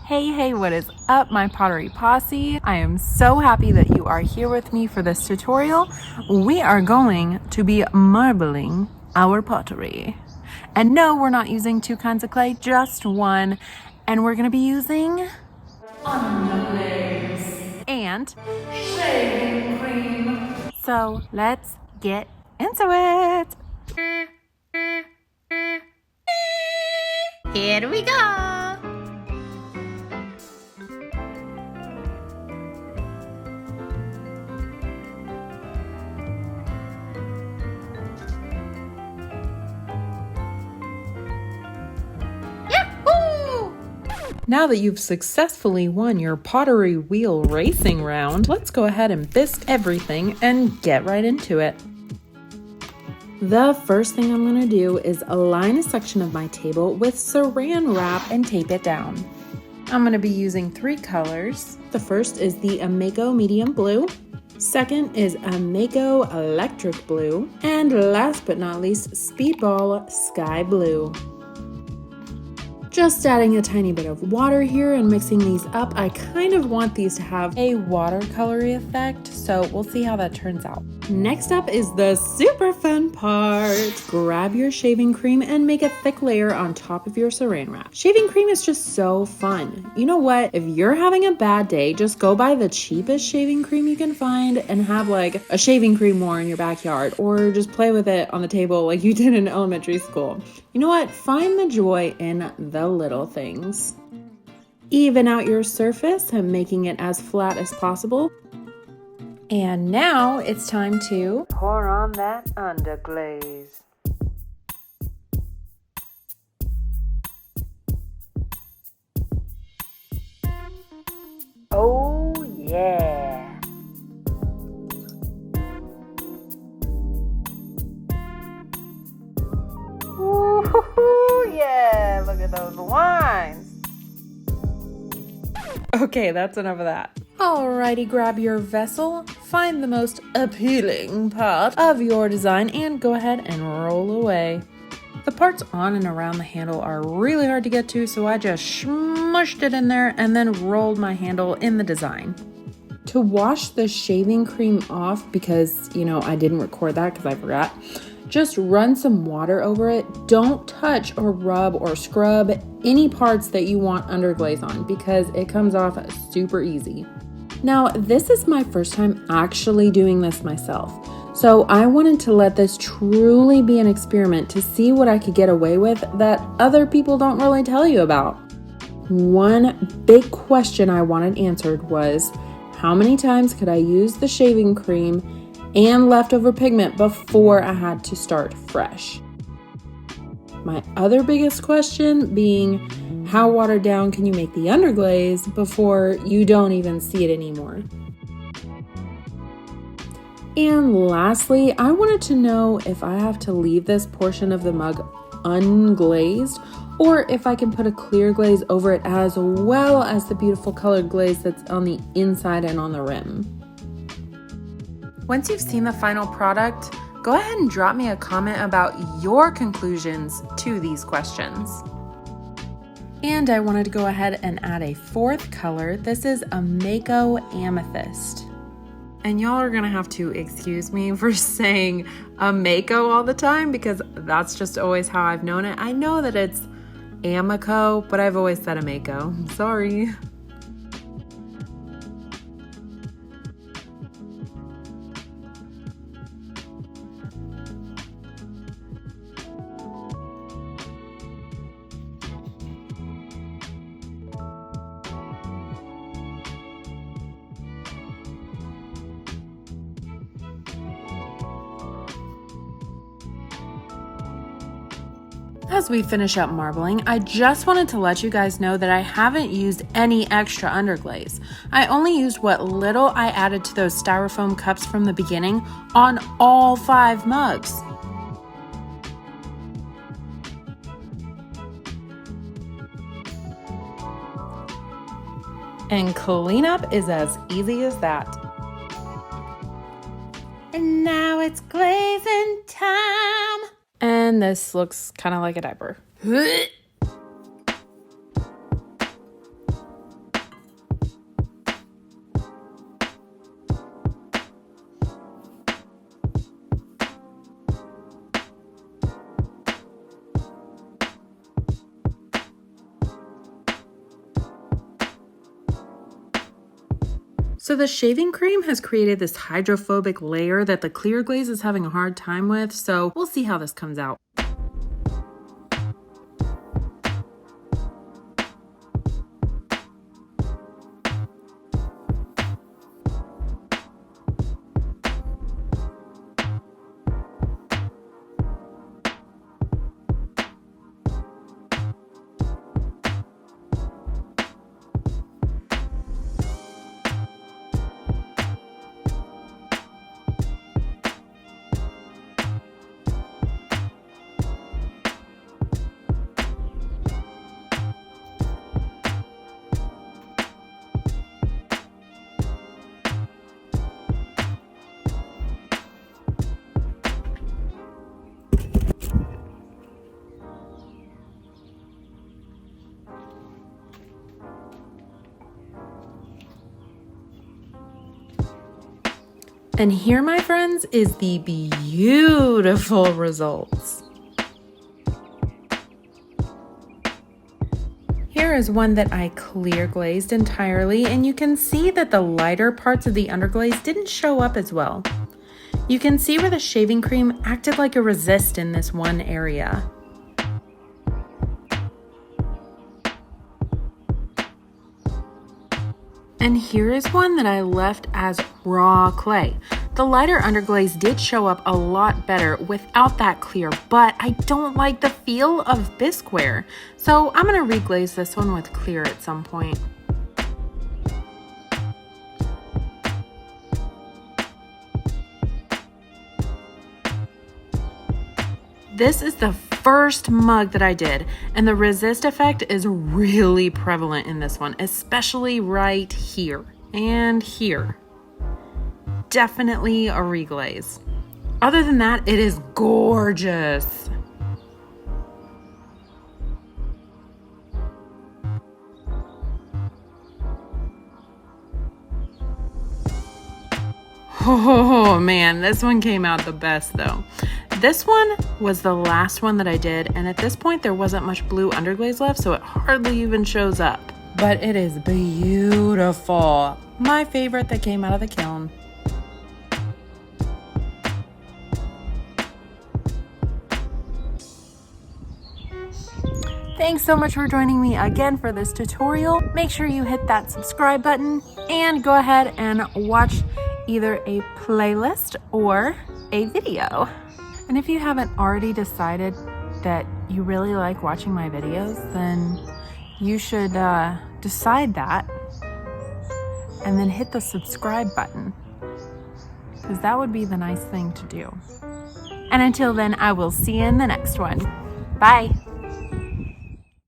Hey, what is up, my pottery posse? I am so happy that you are here with me for this tutorial. We are going to be marbling our pottery. And no, we're not using two kinds of clay, just one. And we're gonna be using Underglaze and shaving cream. So let's get into it. Here we go! Yahoo! Now that you've successfully won your pottery wheel racing round, let's go ahead and bisque everything and get right into it. The first thing I'm going to do is align a section of my table with saran wrap and tape it down. I'm going to be using 3 colors. The first is the Mako Medium Blue. Second is Mako Electric Blue. And last but not least, Speedball Sky Blue. Just adding a tiny bit of water here and mixing these up. I kind of want these to have a watercolory effect, so we'll see how that turns out. Next up is the super fun part. Grab your shaving cream and make a thick layer on top of your saran wrap. Shaving cream is just so fun. You know what? If you're having a bad day, just go buy the cheapest shaving cream you can find and have like a shaving cream war in your backyard, or just play with it on the table like you did in elementary school. You know what? Find the joy in the little things. Even out your surface and making it as flat as possible. And now it's time to pour on that underglaze. Oh yeah! Ooh, yeah! Look at those lines! Okay, that's enough of that. Alrighty, grab your vessel, find the most appealing part of your design, and go ahead and roll away. The parts on and around the handle are really hard to get to, so I just smushed it in there and then rolled my handle in the design. To wash the shaving cream off, because, I didn't record that because I forgot, just run some water over it. Don't touch or rub or scrub any parts that you want underglaze on because it comes off super easy. Now, this is my first time actually doing this myself, so I wanted to let this truly be an experiment to see what I could get away with that other people don't really tell you about. One big question I wanted answered was, how many times could I use the shaving cream and leftover pigment before I had to start fresh? My other biggest question being, how watered down can you make the underglaze before you don't even see it anymore? And lastly, I wanted to know if I have to leave this portion of the mug unglazed or if I can put a clear glaze over it as well as the beautiful colored glaze that's on the inside and on the rim. Once you've seen the final product, go ahead and drop me a comment about your conclusions to these questions. And I wanted to go ahead and add a 4th color. This is a Mako Amethyst. And y'all are gonna have to excuse me for saying a Mako all the time because that's just always how I've known it. I know that it's Amico, but I've always said a Mako. Sorry. As we finish up marbling, I just wanted to let you guys know that I haven't used any extra underglaze. I only used what little I added to those styrofoam cups from the beginning on all 5 mugs. And cleanup is as easy as that. And now it's glazing time. And this looks kind of like a diaper. So the shaving cream has created this hydrophobic layer that the clear glaze is having a hard time with, so we'll see how this comes out. And here, my friends, is the beautiful results. Here is one that I clear glazed entirely, and you can see that the lighter parts of the underglaze didn't show up as well. You can see where the shaving cream acted like a resist in this one area. And here is one that I left as raw clay. The lighter underglaze did show up a lot better without that clear, but I don't like the feel of bisqueware. So I'm gonna reglaze this one with clear at some point. This is the first mug that I did, and the resist effect is really prevalent in this one, especially right here and here. Definitely a reglaze. Other than that, it is gorgeous. Oh man, this one came out the best though. This one was the last one that I did, and at this point there wasn't much blue underglaze left, so it hardly even shows up. But it is beautiful. My favorite that came out of the kiln. Thanks so much for joining me again for this tutorial. Make sure you hit that subscribe button and go ahead and watch either a playlist or a video. And if you haven't already decided that you really like watching my videos, then you should decide that and then hit the subscribe button, because that would be the nice thing to do. And until then, I will see you in the next one. Bye.